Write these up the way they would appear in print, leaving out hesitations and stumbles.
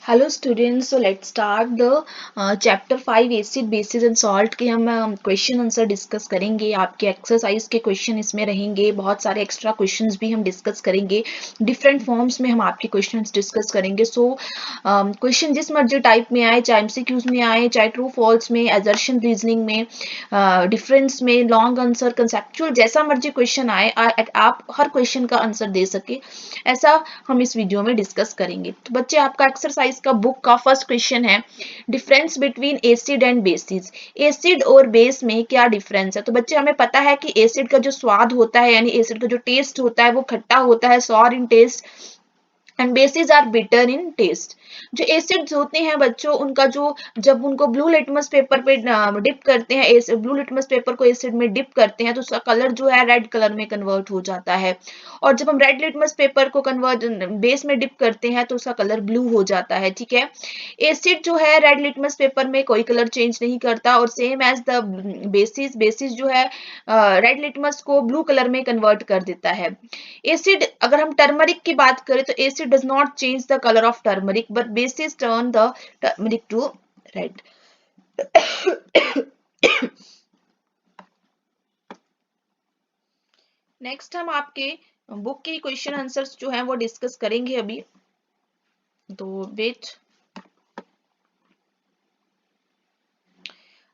Hello students, so let's start the chapter 5 acid basis and salt के हम question answer discuss करेंगे। आपके exercise के क्वेश्चन इसमें रहेंगे, बहुत सारे एक्स्ट्रा क्वेश्चंस भी हम डिस्कस करेंगे। डिफरेंट फॉर्म्स में हम आपके क्वेश्चंस डिस्कस करेंगे। सो क्वेश्चन जिस मर्जी टाइप में आए, चाहे एमसीक्यूज में आए, चाहे ट्रू फॉल्स में, असर्शन रीजनिंग में, डिफरेंस में, लॉन्ग आंसर, कंसेप्चुअल, जैसा मर्जी क्वेश्चन आए, आप हर क्वेश्चन का आंसर दे सके, ऐसा हम इस वीडियो में डिस्कस करेंगे। तो बच्चे, आपका एक्सरसाइज का बुक का फर्स्ट क्वेश्चन है, difference between acid and basis. Acid और बेस में क्या डिफरेंस है? तो बच्चे, हमें पता है कि एसिड का जो स्वाद होता है, यानी एसिड का जो टेस्ट होता है, वो खट्टा होता है, sour in taste, and bases are bitter in taste. जो एसिड्स होते हैं बच्चों, उनका जो, जब उनको ब्लू लिटमस पेपर पे डिप करते हैं, ब्लू लिटमस पेपर को एसिड में डिप करते हैं, तो उसका कलर जो है रेड कलर में कन्वर्ट हो जाता है। और जब हम रेड लिटमस पेपर को कन्वर्ट बेस में डिप करते हैं, तो उसका कलर ब्लू हो जाता है। ठीक है, एसिड जो है रेड लिटमस पेपर में कोई कलर चेंज नहीं करता, और same as the bases, bases जो है रेड लिटमस को ब्लू कलर में कन्वर्ट कर देता है। एसिड, अगर हम टर्मरिक की बात करें, तो acid does not change the colour of turmeric, but bases turn the turmeric to red. Next हम आपके बुक के क्वेश्चन आंसर्स जो हैं वो डिस्कस करेंगे अभी, तो वेट।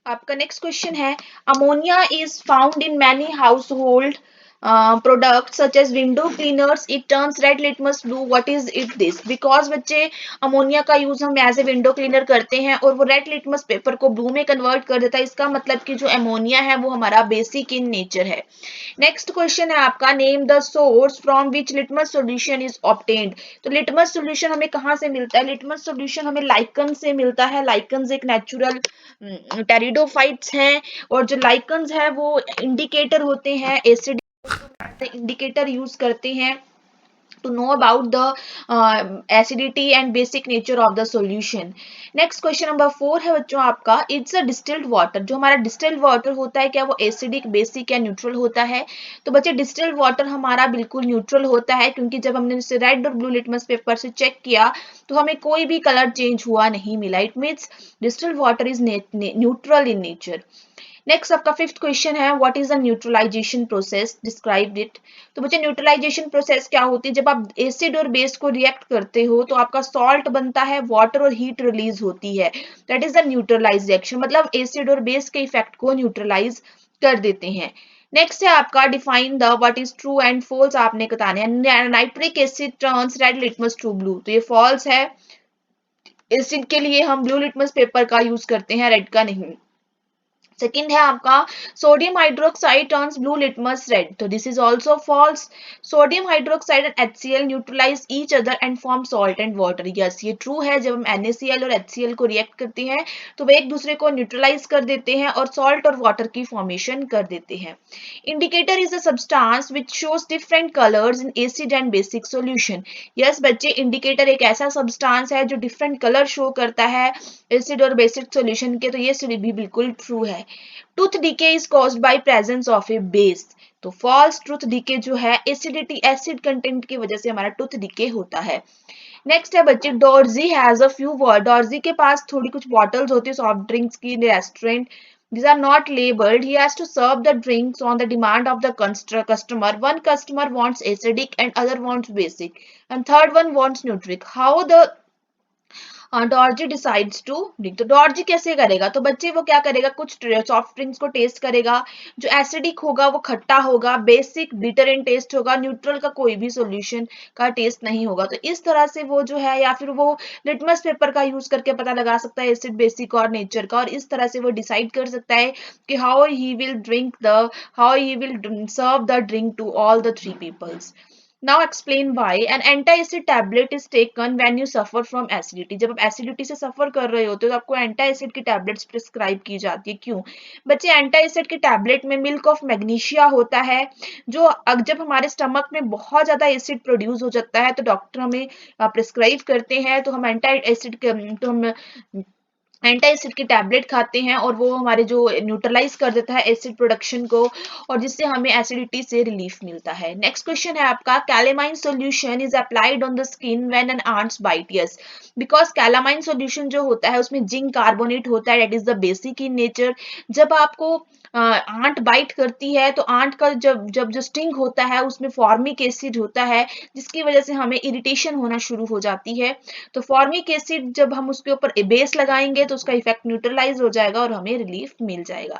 आपका नेक्स्ट क्वेश्चन है, ammonia is found in many household product such as window cleaners, it turns red litmus blue, what is it this? Because बच्चे, अमोनिया का यूज हम एज ए विंडो क्लीनर करते हैं, और वो red litmus paper को blue में convert कर देता है। इसका मतलब कि जो अमोनिया है वो हमारा बेसिक इन नेचर है। नेक्स्ट क्वेश्चन है आपका, name the source from which litmus solution is obtained. तो लिटमस सॉल्यूशन हमें कहाँ से मिलता है? लिटमस सॉल्यूशन हमें लाइकन से मिलता है। लाइकन्स एक नेचुरल टेरिडोफाइट्स हैं, और जो लाइकन्स है वो इंडिकेटर होते हैं, एसिड इंडिकेटर यूज करते हैं to know about the acidity and basic nature of the solution. Next question number 4 है बच्चों आपका, इट्स अ डिस्टिल्ड वाटर। जो हमारा डिस्टिल्ड वाटर होता है, क्या वो एसिडिक, बेसिक या न्यूट्रल होता है? तो बच्चे, डिस्टिल्ड वाटर हमारा बिल्कुल न्यूट्रल होता है, क्योंकि जब हमने इसे रेड और ब्लू लिटमस पेपर से चेक किया, तो हमें कोई भी कलर चेंज हुआ नहीं मिला। It means distilled water is neutral in nature. Next आपका फिफ्थ क्वेश्चन है, what is the neutralization process, describe it. तो बच्चे, न्यूट्रलाइजेशन प्रोसेस क्या होती है? जब आप एसिड और बेस को रिएक्ट करते हो, तो आपका सॉल्ट बनता है, वाटर और हीट रिलीज होती है, that is the neutralize reaction. मतलब एसिड और बेस के इफेक्ट को न्यूट्रलाइज कर देते हैं। नेक्स्ट है आपका, define the what is true and false, आपने बताना है। Nitric acid turns red litmus to blue, तो ये फॉल्स है। एसिड के लिए हम ब्लू लिटमस पेपर का यूज करते हैं, रेड का नहीं। सेकेंड है आपका, sodium hydroxide turns blue litmus red, तो this is also false. Sodium hydroxide and HCl neutralize each other and form salt and water, yes ये ट्रू है। जब हम NaCl और HCl को रिएक्ट करते हैं, तो वे एक दूसरे को न्यूट्रलाइज कर देते हैं और सॉल्ट और वाटर की फॉर्मेशन कर देते हैं। Indicator is a substance which shows different colours in acid and basic solution. Yes बच्चे, इंडिकेटर एक ऐसा सब्सटेंस है जो डिफरेंट कलर शो करता है एसिड और बेसिक सॉल्यूशन के, तो ये भी बिल्कुल ट्रू है। Tooth decay is caused by presence of A base, तो फॉल्स। टूथ डीके जो है एसिडिटी, एसिड कंटेंट की वजह से हमारा टूथ डीके होता है। नेक्स्ट है बच्चे, डॉर्जी हैज अ फ्यू वर्ड। डॉर्जी के पास थोड़ी कुछ बॉटल्स होती है सॉफ्ट ड्रिंक्स की, restaurant, these are not labeled, he has to serve the drinks on the demand of the customer. One customer wants acidic and other wants basic, and third one wants nutric. How the Dorji decides to drink, तो डॉर्जी कैसे करेगा? तो बच्चे, वो क्या करेगा, कुछ soft drinks को टेस्ट करेगा। जो एसिडिक होगा वो खट्टा होगा, बेसिक बिटर इन टेस्ट होगा, न्यूट्रल का कोई भी सॉल्यूशन का टेस्ट नहीं होगा। तो इस तरह से वो जो है, या फिर वो लिटमस पेपर का यूज करके पता लगा सकता है एसिड, बेसिक और नेचर का, और इस तरह से वो डिसाइड कर सकता है कि how he will serve the drink to all the three peoples. Now explain why an anti-acid tablet is taken when you suffer from acidity. जब आप एसिडिटी से सफर कर रहे होते हो, तो आपको एंटी एसिड की टैबलेट्स प्रिस्क्राइब की जाती है। क्यों? बच्चे, एंटी एसिड की टैबलेट में मिल्क ऑफ मैग्नीशिया होता है, जो जब हमारे स्टमक में बहुत ज्यादा एसिड प्रोड्यूस हो जाता है, तो डॉक्टर हमें प्रिस्क्राइब करते हैं, तो हम एंटी एसिड तो हम एंटी एसिड की टैबलेट खाते हैं और वो हमारे जो न्यूट्रलाइज कर देता है एसिड प्रोडक्शन को, और जिससे हमें एसिडिटी से रिलीफ मिलता है। नेक्स्ट क्वेश्चन है आपका, calamine solution is applied on the skin when an ants bite. Yes, because calamine solution जो होता है उसमें जिंक कार्बोनेट होता है, that is the basic in nature. जब आपको आंट बाइट करती है तो आंट का जब जब जो स्टिंग होता है उसमें फॉर्मिक एसिड होता है, जिसकी वजह से हमें इरिटेशन होना शुरू हो जाती है। तो फॉर्मिक एसिड जब हम उसके ऊपर बेस लगाएंगे तो उसका इफेक्ट न्यूट्रलाइज हो जाएगा और हमें रिलीफ मिल जाएगा।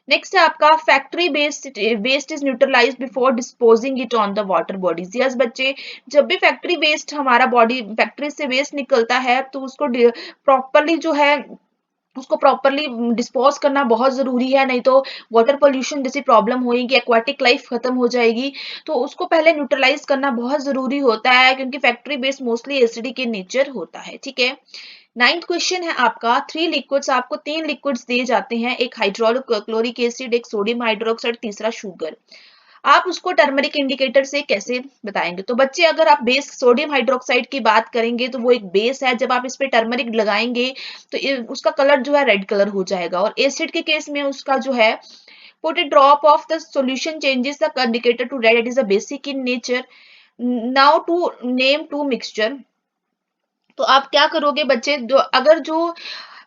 नेक्स्ट है आपका, factory waste is neutralize before disposing it on the water bodies. Yes बच्चे, जब भी फैक्ट्री वेस्ट हमारा बॉडी फैक्ट्री से वेस्ट निकलता है तो उसको प्रॉपरली जो है उसको प्रॉपरली डिस्पोज करना बहुत जरूरी है, नहीं तो वाटर पोल्यूशन जैसी प्रॉब्लम होगी, एक्वाटिक लाइफ खत्म हो जाएगी। तो उसको पहले न्यूट्रलाइज करना बहुत जरूरी होता है, क्योंकि factory based mostly acidic in nature होता है। ठीक है, नाइन्थ क्वेश्चन है आपका, थ्री लिक्विड्स, आपको तीन लिक्विड्स दिए जाते हैं, एक हाइड्रोक्लोरिक एसिड, एक सोडियम हाइड्रोक्साइड, तीसरा शुगर। आप उसको टर्मरिक इंडिकेटर से कैसे बताएंगे? तो बच्चे, अगर आप बेस सोडियम हाइड्रोक्साइड की बात करेंगे तो वो एक बेस है, जब आप इस पे टर्मरिक लगाएंगे तो उसका कलर जो है रेड कलर हो जाएगा। और एसिड के केस में उसका जो है, put a drop of the solution changes the indicator to red, it is a basic in nature। now to name two mixture, तो आप क्या करोगे बच्चे, जो अगर जो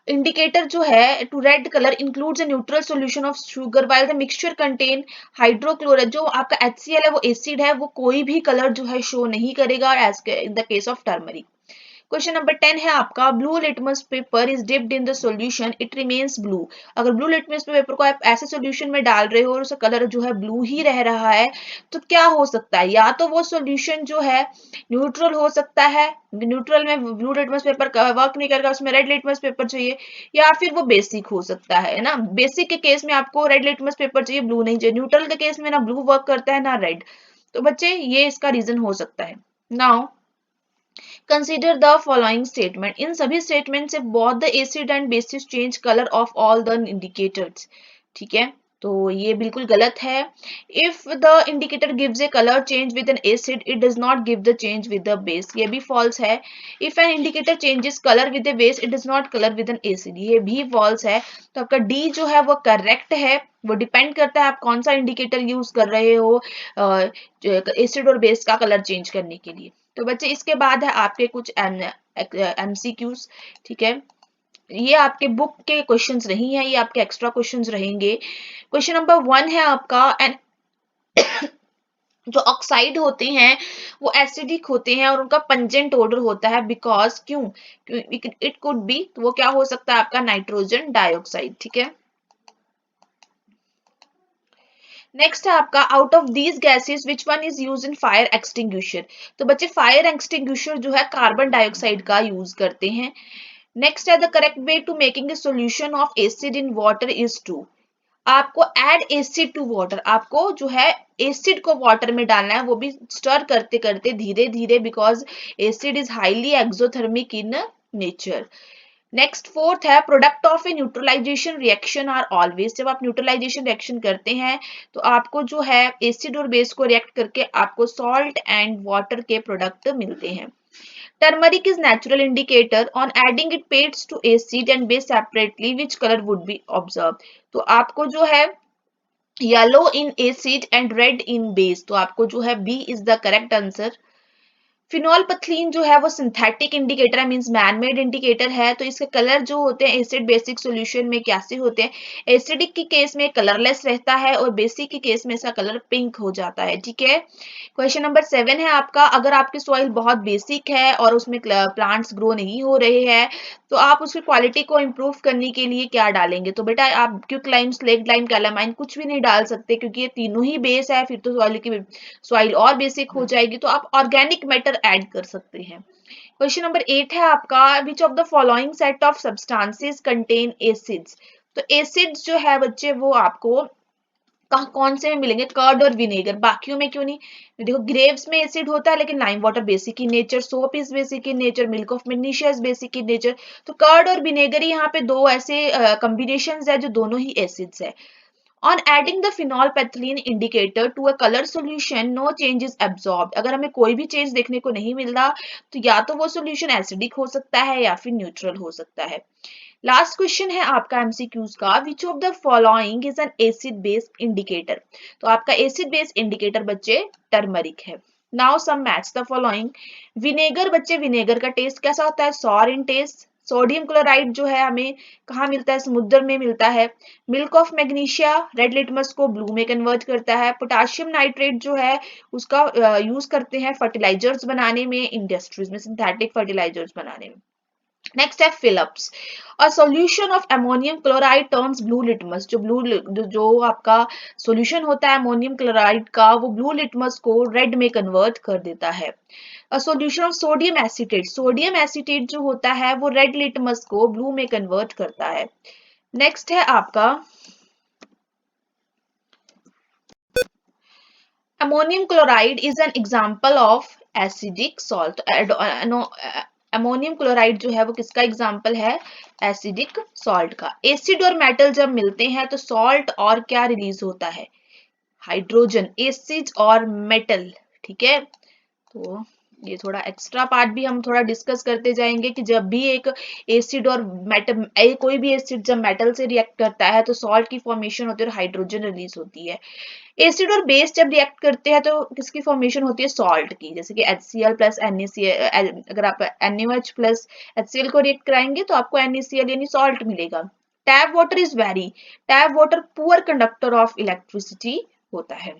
इंडिकेटर जो है to red colour includes a neutral solution of sugar while the mixture content hydrochloride, जो आपका HCl है वो एसिड है, वो कोई भी कलर जो है शो नहीं करेगा as in the case of turmeric. Question number 10 है आपका, blue litmus paper is dipped in the solution it remains blue. अगर ब्लू लिटमस पेपर को आप ऐसे सॉल्यूशन में डाल रहे हो और उसका कलर जो है ब्लू ही रह रहा है, तो क्या हो सकता है? या तो वो सॉल्यूशन जो है न्यूट्रल हो सकता है, न्यूट्रल में ब्लू लिटमस पेपर वर्क नहीं करेगा, उसमें रेड लिटमस पेपर चाहिए, या फिर वो बेसिक हो सकता है ना। बेसिक के केस में आपको रेड लिटमस पेपर चाहिए, ब्लू नहीं चाहिए। न्यूट्रल के केस में ना ब्लू वर्क करता है ना रेड। तो बच्चे, ये इसका रीजन हो सकता है। Now consider the following statement, इन सभी स्टेटमेंट से both the acid and bases change colour of all the indicators. ठीक है, तो ये बिल्कुल गलत है। If the indicator gives a colour change with an acid it does not give the change with the base, ये भी फॉल्स है। If an indicator changes colour with a base it does not colour with an acid, ये भी false है। तो आपका D जो है वो करेक्ट है। वो डिपेंड करता है आप कौन सा इंडिकेटर यूज कर रहे हो एसिड और बेस का कलर चेंज करने के लिए। तो बच्चे, इसके बाद है आपके कुछ MCQs। ठीक है, ये आपके बुक के क्वेश्चंस नहीं है, ये आपके एक्स्ट्रा क्वेश्चंस रहेंगे। क्वेश्चन नंबर 1 है आपका, जो ऑक्साइड होते हैं वो एसिडिक होते हैं और उनका पंजेंट ऑर्डर होता है, बिकॉज क्यों? इट कुड बी, तो वो क्या हो सकता है आपका? Nitrogen dioxide. ठीक है, नेक्स्ट है आपका, out of these gases which one is use in fire extinguisher. तो बच्चे, फायर एक्सटिंग्विशर जो है कार्बन डाइऑक्साइड का यूज करते हैं। नेक्स्ट है, the correct way to making a solution of acid in water is to, आपको ऐड एसिड टू वाटर, आपको जो है एसिड को वाटर में डालना है, वो भी स्टर करते करते धीरे धीरे, because acid is highly exothermic in nature. Next fourth है, product of a neutralization reaction are always, जब आप न्यूट्रलाइजेशन रिएक्शन करते हैं तो आपको जो है एसिड और बेस को रिएक्ट करके आपको सॉल्ट एंड वाटर के प्रोडक्ट मिलते हैं। Turmeric is natural indicator on adding it पेड्स to acid and base separately which colour would be observe. तो आपको जो है yellow in acid and red in base, तो आपको जो है B is the correct answer. Phenolphthalein जो है वो सिंथेटिक इंडिकेटर है, मींस मैन मेड इंडिकेटर है। तो इसके कलर जो होते हैं एसिड बेसिक सॉल्यूशन में कैसे होते हैं? एसिडिक के केस में कलरलेस रहता है और बेसिक के केस में इसका कलर पिंक हो जाता है। ठीक है, क्वेश्चन नंबर 7 है आपका, अगर आपकी सॉइल बहुत बेसिक है और उसमें प्लांट्स ग्रो नहीं हो रहे हैं तो आप उसकी क्वालिटी को इम्प्रूव करने के लिए क्या डालेंगे? तो बेटा, आप quick lime, slaked lime, calamine कुछ भी नहीं डाल सकते, क्योंकि ये तीनों ही बेस है, फिर तो सॉइल और बेसिक हो जाएगी। तो आप ऑर्गेनिक मैटर ऐड कर सकते हैं। क्वेश्चन नंबर 8 है आपका, विच of the following set of substances contain acids. तो एसिड्स जो है बच्चे वो आपको कौन से में मिलेंगे? कर्ड और विनेगर, बाकियों में क्यों नहीं? देखो, ग्रेव्स में एसिड होता है लेकिन lime water basic in nature, soap is basic in nature, milk of magnesia is basic in nature. तो कर्ड और विनेगर यहाँ पे दो ऐसे कॉम्बिनेशंस है जो दोनों ही एसिड्स है। On adding the phenolphthalein indicator to a color solution, no change is absorbed। अगर हमें कोई भी चेंज देखने को नहीं मिल रहा तो या तो वो सोल्यूशन एसिडिक हो सकता है या फिर न्यूट्रल हो सकता है। लास्ट क्वेश्चन है आपका एमसीक्यूज का, which of the following is an acid base indicator. तो आपका एसिड बेस इंडिकेटर बच्चे टर्मरिक है। Now some match the following. Vinegar बच्चे, विनेगर का टेस्ट कैसा होता है, sour in taste. Sodium chloride जो है हमें कहाँ मिलता है, समुद्र में मिलता है। Milk of magnesia red litmus को ब्लू में कन्वर्ट करता है। पोटाशियम नाइट्रेट जो है उसका यूज करते हैं फर्टिलाइजर्स बनाने में, इंडस्ट्रीज में सिंथेटिक फर्टिलाइजर्स बनाने में। नेक्स्ट है fill ups. A solution of ammonium chloride turns blue litmus. जो आपका सॉल्यूशन होता है अमोनियम क्लोराइड का, वो ब्लू लिटमस को रेड में कन्वर्ट कर देता है। A solution of sodium acetate, sodium acetate जो होता है वो रेड लिटमस को ब्लू में कन्वर्ट करता है। नेक्स्ट है आपका ammonium chloride is an example of acidic salt. Ammonium chloride जो है वो किसका एग्जाम्पल है, एसिडिक सॉल्ट का। एसिड और मेटल जब मिलते हैं तो सॉल्ट और क्या रिलीज होता है, हाइड्रोजन। एसिड और मेटल, ठीक है। तो ये थोड़ा एक्स्ट्रा पार्ट भी हम थोड़ा डिस्कस करते जाएंगे कि जब भी एक एसिड और मेटल, कोई भी एसिड जब मेटल से रिएक्ट करता है तो सॉल्ट की फॉर्मेशन होती है और हाइड्रोजन रिलीज होती है। एसिड और बेस जब रिएक्ट करते हैं तो किसकी फॉर्मेशन होती है, सॉल्ट की। जैसे कि HCl प्लस NaCl, अगर आप NaOH प्लस HCl को रिएक्ट कराएंगे तो आपको NaCl यानी सॉल्ट मिलेगा। Tap water is very, tap water poor conductor of electricity होता है।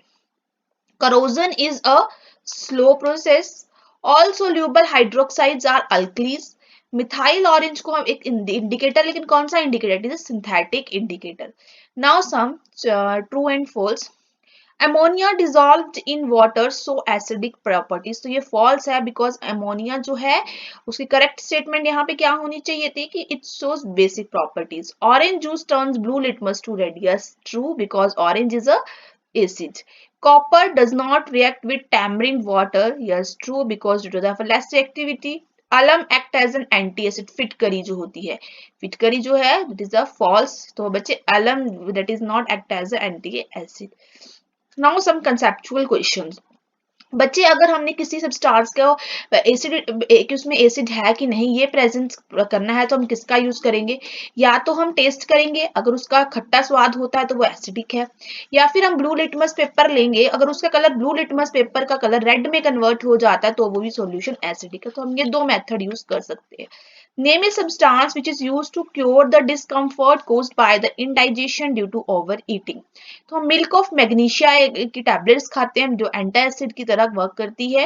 corrosion is a slow process. all soluble hydroxides are alkalis. Methyl orange को हम एक इंडिकेटर, लेकिन कौन सा indicator, is synthetic indicator. Now some true and false. Ammonia dissolved in water so acidic properties. तो ये फॉल्स है, बिकॉज अमोनिया जो है उसकी करेक्ट स्टेटमेंट यहाँ पे क्या होनी चाहिए थी कि it shows basic properties. Orange juice turns blue litmus to red, yes true, because orange is a acid. Copper does not react with tamarind water. Yes, true, because due to the less reactivity. Alum act as an anti-acid. फिटकरी जो होती है, फिटकरी जो है that is a false. तो बच्चे alum that is not act as an anti-acid. Now some conceptual questions. बच्चे अगर हमने किसी सब्सटेंस को एसिड, उसमें एसिड है कि नहीं ये प्रेजेंट करना है तो हम किसका यूज करेंगे, या तो हम टेस्ट करेंगे, अगर उसका खट्टा स्वाद होता है तो वो एसिडिक है, या फिर हम ब्लू लिटमस पेपर लेंगे, अगर उसका कलर ब्लू लिटमस पेपर का कलर रेड में कन्वर्ट हो जाता है तो वो भी सॉल्यूशन एसिडिक है। तो हम ये दो मेथड यूज कर सकते हैं। Name a substance which is used to cure the discomfort caused by the indigestion due to overeating. तो हम मिल्क ऑफ मैग्नीशिया की टैबलेट्स खाते हैं जो एंटासिड की तरह वर्क करती है।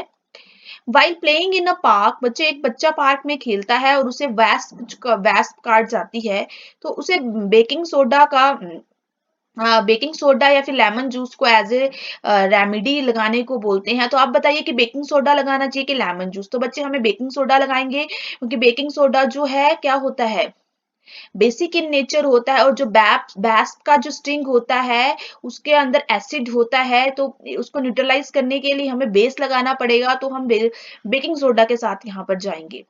While playing in a park, एक बच्चा पार्क में खेलता है और उसे वैस्प काट जाती है, तो उसे बेकिंग सोडा या फिर लेमन जूस को एज ए रेमेडी लगाने को बोलते हैं। तो आप बताइए कि बेकिंग सोडा लगाना चाहिए कि लेमन जूस। तो बच्चे हमें बेकिंग सोडा लगाएंगे, क्योंकि बेकिंग सोडा जो है क्या होता है, बेसिक इन नेचर होता है, और जो बैस्प का जो स्टिंग होता है उसके अंदर एसिड होता है, तो उसको न्यूट्रलाइज करने के लिए हमें बेस लगाना पड़ेगा, तो हम बेकिंग सोडा के साथ यहाँ पर जाएंगे।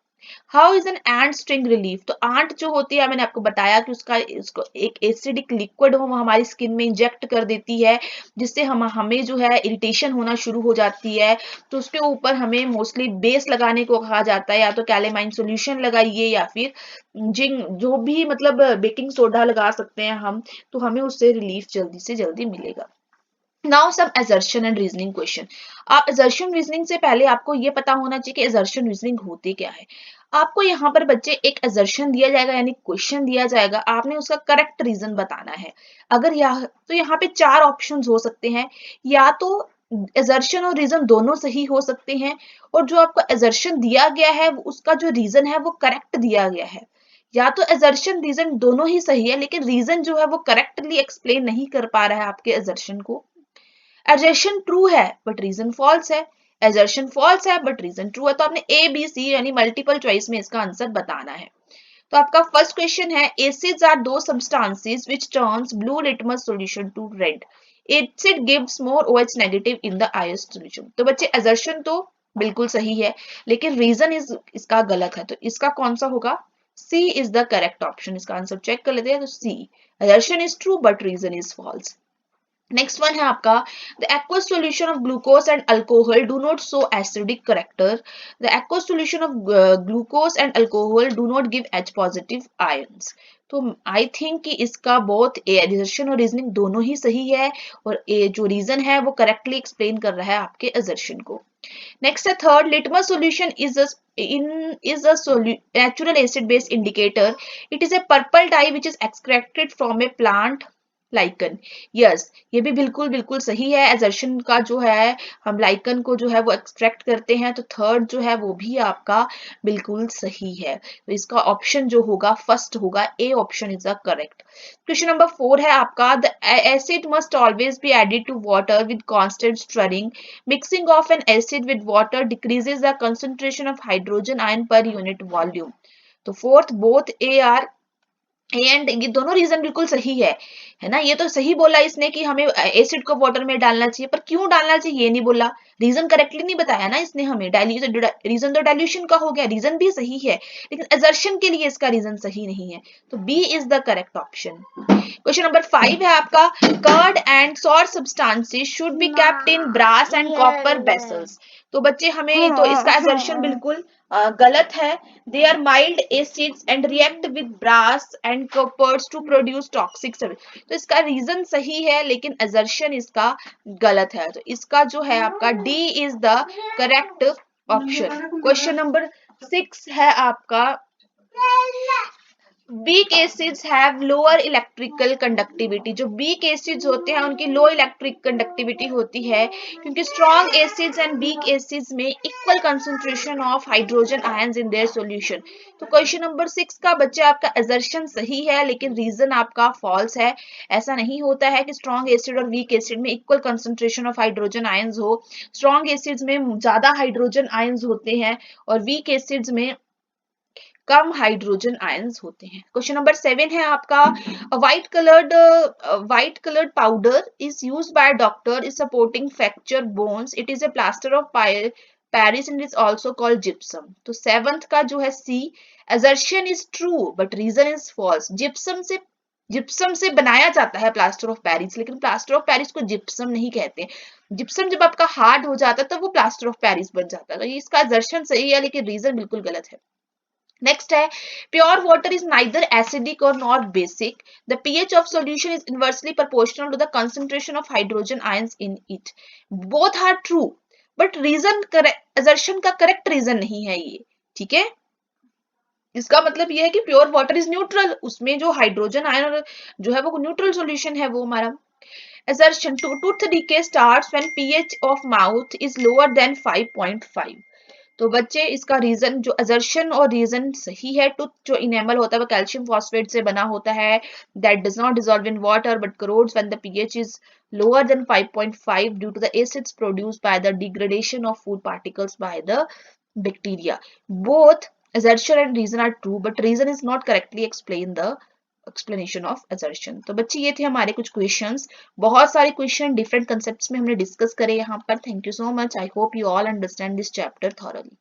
How is an ant sting relief. तो आंट जो होती है, मैंने आपको बताया कि उसको एक एसिडिक लिक्विड हो हमारी स्किन में इंजेक्ट कर देती है, जिससे हमें जो है इरिटेशन होना शुरू हो जाती है। तो उसके ऊपर हमें मोस्टली बेस लगाने को कहा जाता है, या तो कैलेमाइन सोल्यूशन लगाइए या फिर जिंक, जो भी मतलब बेकिंग सोडा लगा सकते हैं हम, तो हमें उससे रिलीफ जल्दी से जल्दी मिलेगा। Now some assertion and reasoning question. आप assertion रीजनिंग से पहले आपको ये पता होना चाहिए कि assertion रीजनिंग होती क्या है। आपको यहाँ पर बच्चे एक assertion दिया जाएगा, यानी क्वेश्चन दिया जाएगा, आपने उसका करेक्ट रीजन बताना है। अगर यहाँ पे चार ऑप्शन हो सकते हैं, या तो assertion और रीजन दोनों सही हो सकते हैं, और जो आपको assertion दिया गया है उसका जो रीजन है वो करेक्ट दिया गया है, या तो assertion रीजन दोनों ही सही है लेकिन रीजन जो है वो करेक्टली एक्सप्लेन नहीं कर पा रहा है आपके assertion को। assertion ट्रू है बट रीजन फॉल्स है, assertion फॉल्स है बट रीजन ट्रू है। तो आपने ए बी सी यानी मल्टीपल चॉइस में इसका आंसर बताना है। तो आपका फर्स्ट क्वेश्चन है, एसिड्स आर दो substances which turns blue litmus solution to red. Acid gives more OH negative in the IS solution. तो बच्चे assertion तो बिल्कुल सही है, लेकिन रीजन इसका गलत है, तो इसका कौन सा होगा, सी इज द करेक्ट ऑप्शन। इसका आंसर चेक कर लेते हैं, तो सी, assertion is true but reason is false. Next one है आपका the aqueous solution of glucose and alcohol do not show acidic character, the aqueous solution of glucose and alcohol do not give H positive ions. तो I think कि इसका बहुत assertion और reasoning दोनों ही सही है, और जो रीजन है वो करेक्टली एक्सप्लेन कर रहा है आपके एजर्शन को। नेक्स्ट है third, litmus solution is a natural acid based indicator. It is a purple dye which is extracted from a plant lichen. Yes, ये भी बिल्कुल बिल्कुल सही है। एजर्शन का जो है हम लाइकन को जो है वो एक्सट्रैक्ट करते हैं, तो थर्ड जो है वो भी आपका बिल्कुल सही है। तो इसका ऑप्शन जो होगा फर्स्ट होगा, A option is the correct. Question number 4 है आपका the acid must always be added to water with constant stirring, mixing of an acid with water decreases the concentration of hydrogen ion per unit volume. तो fourth both A R and ये दोनों reason बिल्कुल सही है ना। ये तो सही बोला इसने कि हमें एसिड को वाटर में डालना चाहिए, पर क्यों डालना चाहिए ये नहीं बोला, रीजन करेक्टली नहीं बताया ना इसने हमें। रीजन तो डाइल्यूशन का हो गया, रीजन भी सही है, लेकिन असर्शन के लिए इसका रीजन सही नहीं है, तो B is the correct option. Question number 5 है आपका curd and salt substances should be kept in brass and copper vessels. तो बच्चे हमें तो इसका असर्शन बिल्कुल गलत है। They are mild acids and react with brass and coppers to produce toxic substance. तो इसका रीजन सही है, लेकिन असर्शन इसका गलत है, तो इसका जो है आपका D is the correct option. Question number 6 है आपका weak acids have lower electrical conductivity. जो वीक एसिड्स होते हैं उनकी लो इलेक्ट्रिक कंडक्टिविटी होती है, क्योंकि strong acids and weak acids में equal concentration of hydrogen ions in their solution. तो क्वेश्चन नंबर 6 का बच्चे आपका असर्शन सही है, लेकिन रीजन आपका फॉल्स है। ऐसा नहीं होता है कि स्ट्रॉन्ग एसिड और वीक एसिड में equal concentration of hydrogen ions हो। स्ट्रॉन्ग एसिड्स में ज्यादा हाइड्रोजन आयंस होते हैं, और वीक एसिड्स में कम हाइड्रोजन आयंस होते हैं। क्वेश्चन नंबर 7 है आपका white coloured powder is used by doctor is supporting fracture bones, it is a plaster of Paris and is also called gypsum. तो सेवंथ का जो है C, assertion is true but reason is false. Gypsum से बनाया जाता है plaster of Paris, लेकिन plaster of Paris को जिप्सम नहीं कहते। जिप्सम जब आपका हार्ड हो जाता है तब वो प्लास्टर ऑफ पेरिस बन जाता है। तो इसका असर्शन सही है, लेकिन रीजन बिल्कुल गलत है। नेक्स्ट है pure water is neither acidic और not basic, the pH of solution is inversely proportional to the concentration of hydrogen ions in it. Both are true, but reason assertion का correct reason नहीं है ये, ठीक है। इसका मतलब ये है कि प्योर वाटर इज न्यूट्रल, उसमें जो हाइड्रोजन आयन जो है वो न्यूट्रल सॉल्यूशन है वो हमारा। assertion tooth decay starts when pH of mouth is lower than 5.5। तो बच्चे इसका रीजन जो असर्शन और रीजन सही है। टूथ जो इनेमल होता है वो कैल्शियम फॉस्फेट से बना होता है, that does not dissolve in water but crores when the pH is lower than 5.5 due to the acids produced by the degradation of food particles by the bacteria. Both assertion and reason are true, but reason is not correctly explain the explanation of assertion। तो बच्चे ये थे हमारे कुछ questions, बहुत सारे question different concepts में हमने डिस्कस करे यहाँ पर। Thank you so much, I hope you all understand this chapter thoroughly.